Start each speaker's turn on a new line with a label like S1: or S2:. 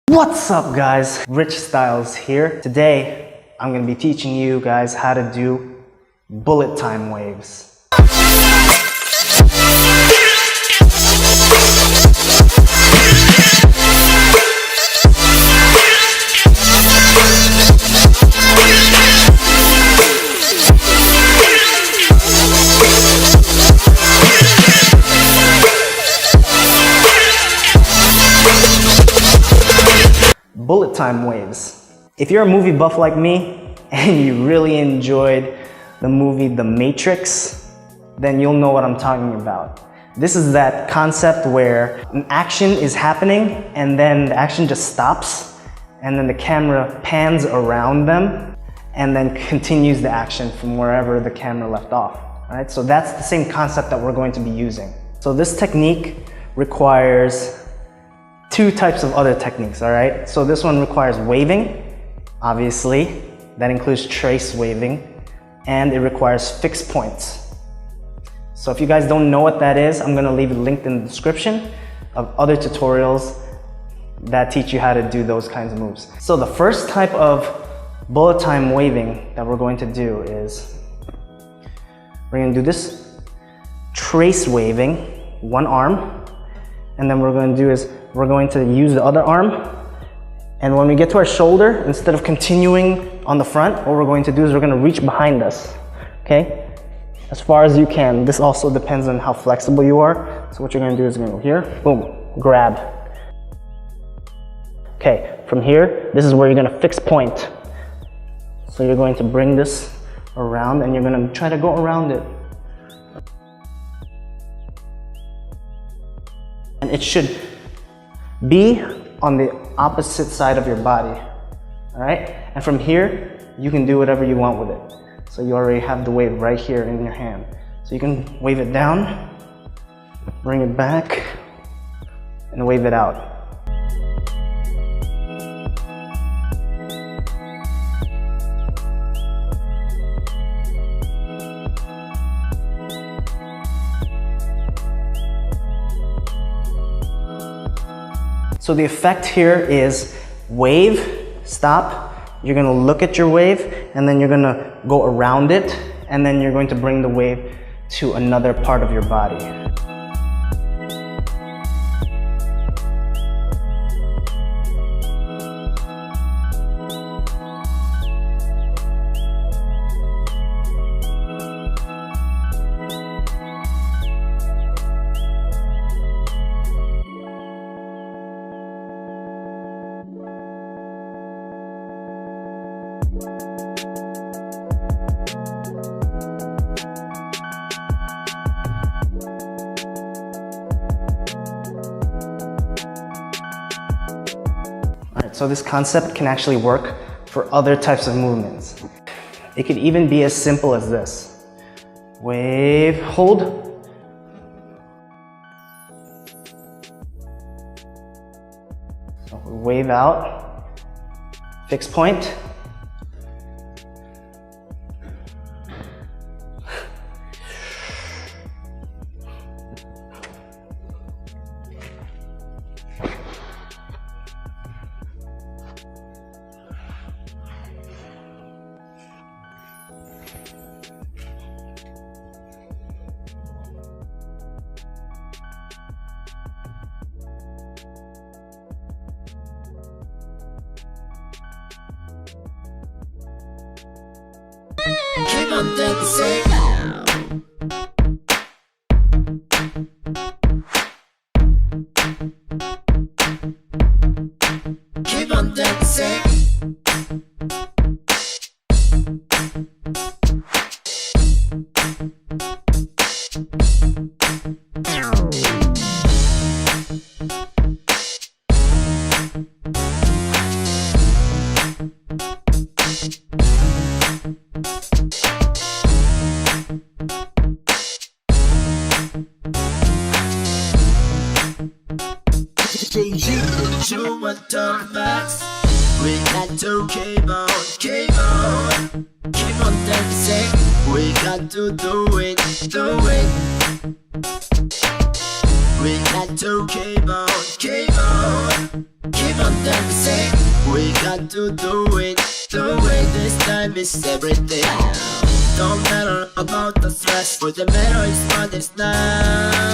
S1: What's up guys, Richstylez here. Today I'm going to be teaching you guys how to do bullet time waves. Bullet time waves. If you're a movie buff like me and you really enjoyed the movie The Matrix, then you'll know what I'm talking about. This is that concept where an action is happening and then the action just stops and then the camera pans around them and then continues the action from wherever the camera left off. Right? So that's the same concept that we're going to be using. So this technique requires two types of other techniques, all right? So this one requires waving, obviously. That includes trace waving, and it requires fixed points. So if you guys don't know what that is, I'm gonna leave a link in the description of other tutorials that teach you how to do those kinds of moves. So the first type of bullet time waving that we're going to do is, we're gonna do this trace waving, one arm, and then what we're going to do is we're going to use the other arm, and when we get to our shoulder, instead of continuing on the front, what we're going to do is we're going to reach behind us, okay? As far as you can. This also depends on how flexible you are. So what you're going to do is you're going to go here, boom, grab. Okay, from here, this is where you're going to fix point. So you're going to bring this around and you're going to try to go around it. And it should be on the opposite side of your body, all right? And from here, you can do whatever you want with it. So you already have the wave right here in your hand. So you can wave it down, bring it back, and wave it out. So the effect here is wave, stop, you're gonna look at your wave, and then you're gonna go around it, and then you're going to bring the wave to another part of your body. So this concept can actually work for other types of movements. It could even be as simple as this. Wave, hold. So wave out, fixed point.
S2: Keep on dancing now. Keep on dancing. Show what talk backs. We got to keep on dancing. We got to do it. We got to keep on keep on dancing. We got to do it. The way this time is everything. Don't matter about the stress, for the matter is fun is now.